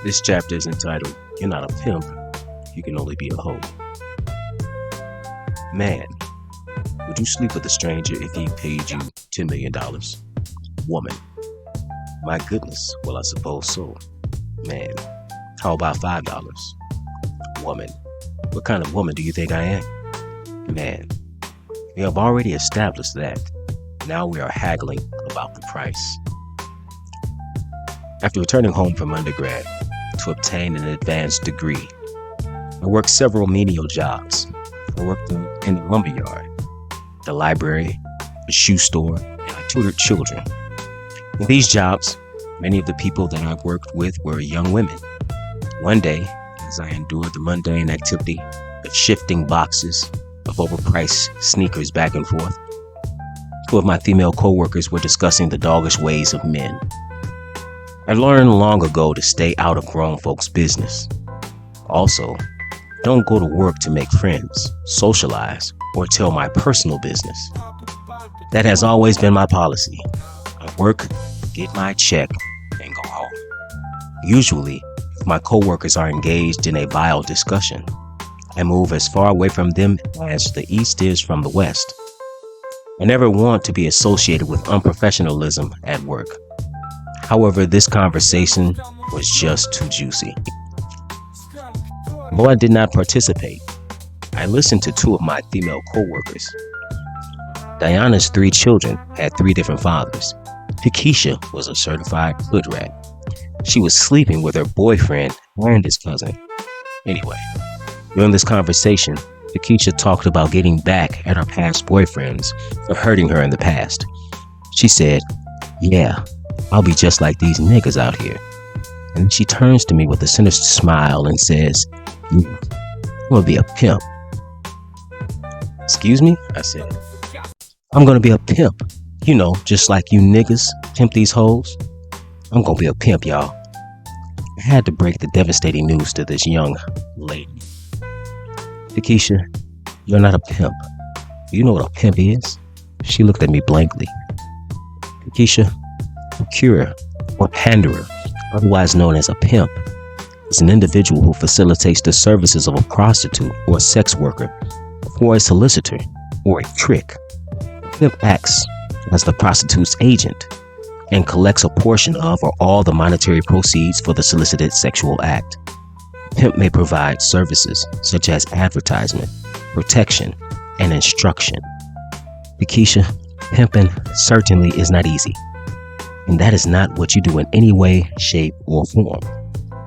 This chapter is entitled, You're Not a Pimp, You Can Only Be a Hoe. Man, would you sleep with a stranger if he paid you $10 million? Woman, my goodness, well I suppose so. Man, how about $5? Woman, what kind of woman do you think I am? Man, we have already established that. Now we are haggling about the price. After returning home from undergrad to obtain an advanced degree, I worked several menial jobs. I worked in the lumberyard, the library, a shoe store, and I tutored children. In these jobs, many of the people that I worked with were young women. One day, as I endured the mundane activity of shifting boxes of overpriced sneakers back and forth, two of my female co-workers were discussing the doggish ways of men. I learned long ago to stay out of grown folks' business. Also, don't go to work to make friends, socialize, or tell my personal business. That has always been my policy. I work, get my check, and go home. Usually, if my coworkers are engaged in a vile discussion, I move as far away from them as the east is from the west. I never want to be associated with unprofessionalism at work. However, this conversation was just too juicy. Though I did not participate, I listened to two of my female co-workers. Diana's 3 children had 3 different fathers. Takesha was a certified hoodrat. She was sleeping with her boyfriend and his cousin. Anyway, during this conversation, Takesha talked about getting back at her past boyfriends for hurting her in the past. She said, "Yeah, I'll be just like these niggas out here." And she turns to me with a sinister smile and says, "I'm gonna be a pimp." "Excuse me?" I said. "I'm gonna be a pimp. You know, just like you niggas pimp these hoes. I'm gonna be a pimp, y'all." I had to break the devastating news to this young lady. "Takesha, you're not a pimp. You know what a pimp is?" She looked at me blankly. "Takesha, procurer or panderer, otherwise known as a pimp, is an individual who facilitates the services of a prostitute or a sex worker for a solicitor or a trick. A pimp acts as the prostitute's agent and collects a portion of or all the monetary proceeds for the solicited sexual act. A pimp may provide services such as advertisement, protection, and instruction. Takesha, pimping certainly is not easy. And that is not what you do in any way, shape, or form.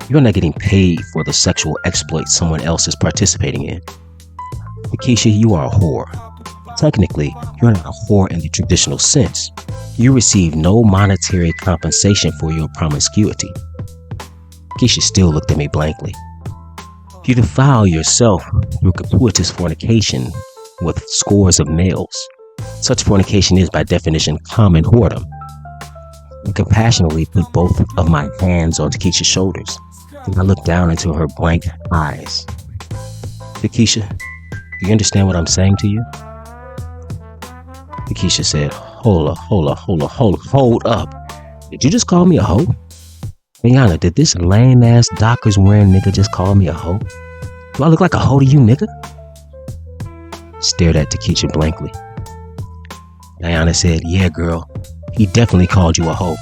You're not getting paid for the sexual exploit someone else is participating in. Takesha, you are a whore. Technically, you're not a whore in the traditional sense. You receive no monetary compensation for your promiscuity." Takesha still looked at me blankly. "You defile yourself through gratuitous fornication with scores of males. Such fornication is by definition common whoredom." I compassionately put both of my hands on Takesha's shoulders, and I looked down into her blank eyes. "Takesha, do you understand what I'm saying to you?" Takesha said, Hold up. Did you just call me a hoe? Rihanna, did this lame ass Dockers wearing nigga just call me a hoe? Do I look like a hoe to you, nigga?" Stared at Takesha blankly. Diana said, "Yeah, girl, he definitely called you a hoe."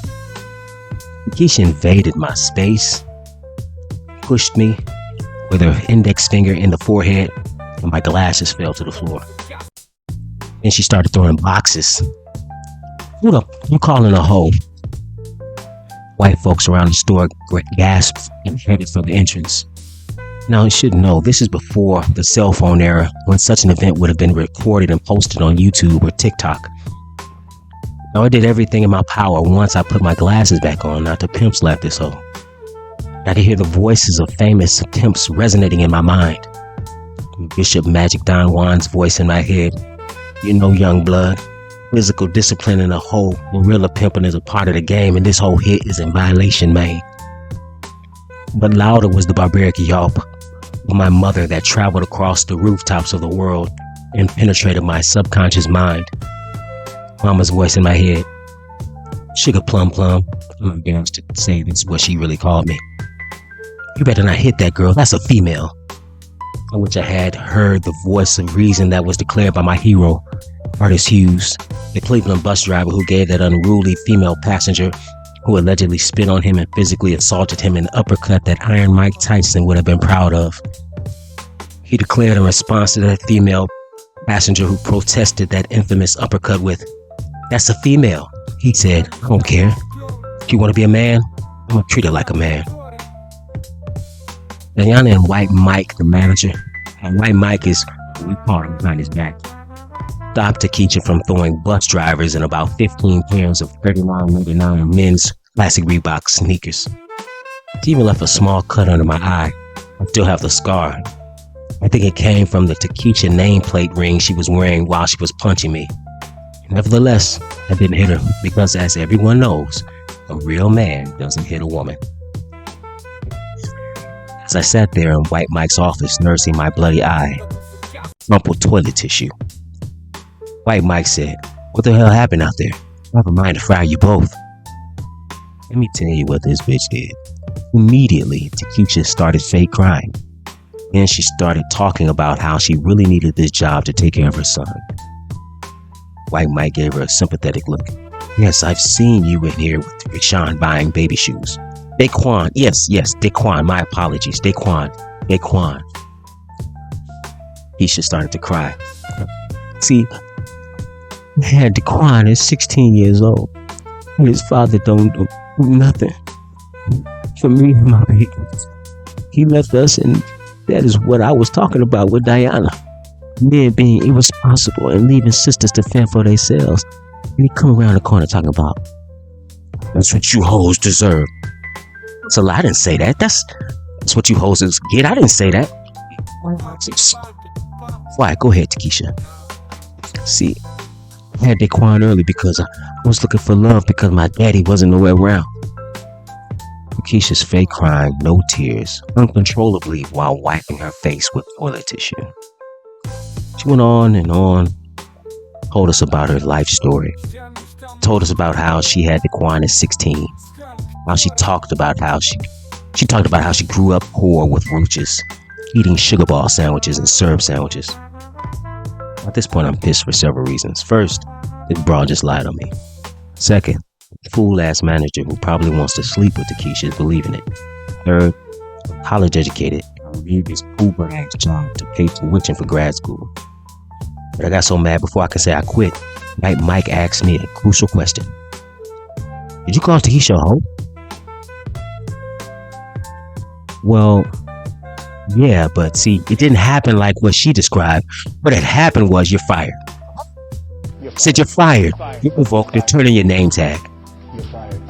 Takesha invaded my space, pushed me with her index finger in the forehead, and my glasses fell to the floor. Then she started throwing boxes. "Who the you calling a hoe?" White folks around the store gasped and headed for the entrance. Now, you should know, this is before the cell phone era, when such an event would have been recorded and posted on YouTube or TikTok. Now, I did everything in my power once I put my glasses back on not to pimp slap this hoe. I could hear the voices of famous pimps resonating in my mind. Bishop Magic Don Juan's voice in my head. You know, young blood, physical discipline in a whole gorilla pimping is a part of the game, and this whole hit is in violation, man. But louder was the barbaric yelp of my mother that traveled across the rooftops of the world and penetrated my subconscious mind. Mama's voice in my head. Sugar plum plum. I'm embarrassed to say this is what she really called me. You better not hit that girl. That's a female. I wish I had heard the voice of reason that was declared by my hero, Artis Hughes, the Cleveland bus driver who gave that unruly female passenger who allegedly spit on him and physically assaulted him an uppercut that Iron Mike Tyson would have been proud of. He declared in response to that female passenger who protested that infamous uppercut with, "That's a female." He said, "I don't care. If you want to be a man, I'm going to treat her like a man." Diana and White Mike, the manager, and White Mike is what we call him behind his back, stopped Takesha from throwing bus drivers and about 15 pairs of 39.99 men's classic Reebok sneakers. She even left a small cut under my eye. I still have the scar. I think it came from the Takesha nameplate ring she was wearing while she was punching me. Nevertheless, I didn't hit her because, as everyone knows, a real man doesn't hit a woman. As I sat there in White Mike's office nursing my bloody eye, crumpled toilet tissue, White Mike said, "What the hell happened out there? I have a mind to fire you both." Let me tell you what this bitch did. Immediately, Takesha started fake crying. Then she started talking about how she really needed this job to take care of her son. White Mike gave her a sympathetic look. "Yes, I've seen you in here with Rashawn buying baby shoes." Daquan, yes, Daquan, my apologies, Daquan. Keisha started to cry. See, Daquan is 16 years old, and his father don't do nothing for me and my babies. He left us, and that is what I was talking about with Diana. Men being irresponsible and leaving sisters to fend for themselves. And he come around the corner talking about, "That's what you hoes deserve." So I didn't say that. That's what you hoes get. I didn't say that. Why? Go ahead, Takesha. See, I had Daquan early because I was looking for love because my daddy wasn't nowhere around. Takesha's fake crying, no tears, uncontrollably while wiping her face with toilet tissue. She went on and on, told us about her life story, told us about how she had Daquan at 16, how she talked about how she grew up poor with roaches, eating sugar ball sandwiches and syrup sandwiches. At this point, I'm pissed for several reasons. First, this broad just lied on me. Second, fool-ass manager who probably wants to sleep with Takesha is believing it. Third, college educated, leave his Uber-ass job to pay tuition for grad school. But I got so mad before I could say I quit, White Mike asked me a crucial question. "Did you call Takesha a hoe?" Well, yeah, but see, it didn't happen like what she described. What had happened was you're fired. I said you're fired. You're revoked. They're turning your name tag. You're fired.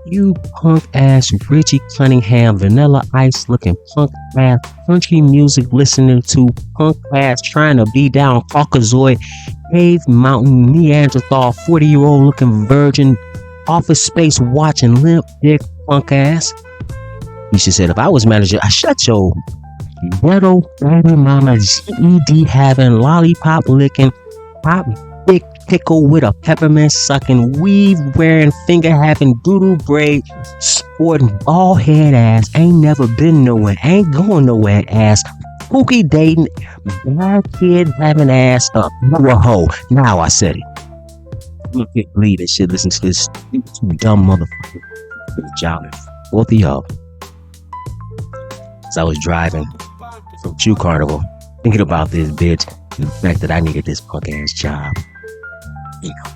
You punk ass Richie Cunningham, Vanilla Ice looking punk ass country music listening to punk ass trying to be down Caucasoid, Cave Mountain Neanderthal 40-year-old looking virgin, Office Space watching limp dick punk ass. She said, "If I was manager, I shut your ghetto baby mama GED having lollipop licking pop dick pickle with a peppermint sucking weave wearing finger having doodle braid sporting bald head ass ain't never been nowhere ain't going nowhere ass spooky dating bad kid having ass up you a hoe." Now I said it. You can't believe that shit. Listen to this dumb motherfucker. Good job, both of y'all. As I was driving from Shoe Carnival, thinking about this bitch and the fact that I needed this punk ass job. You know.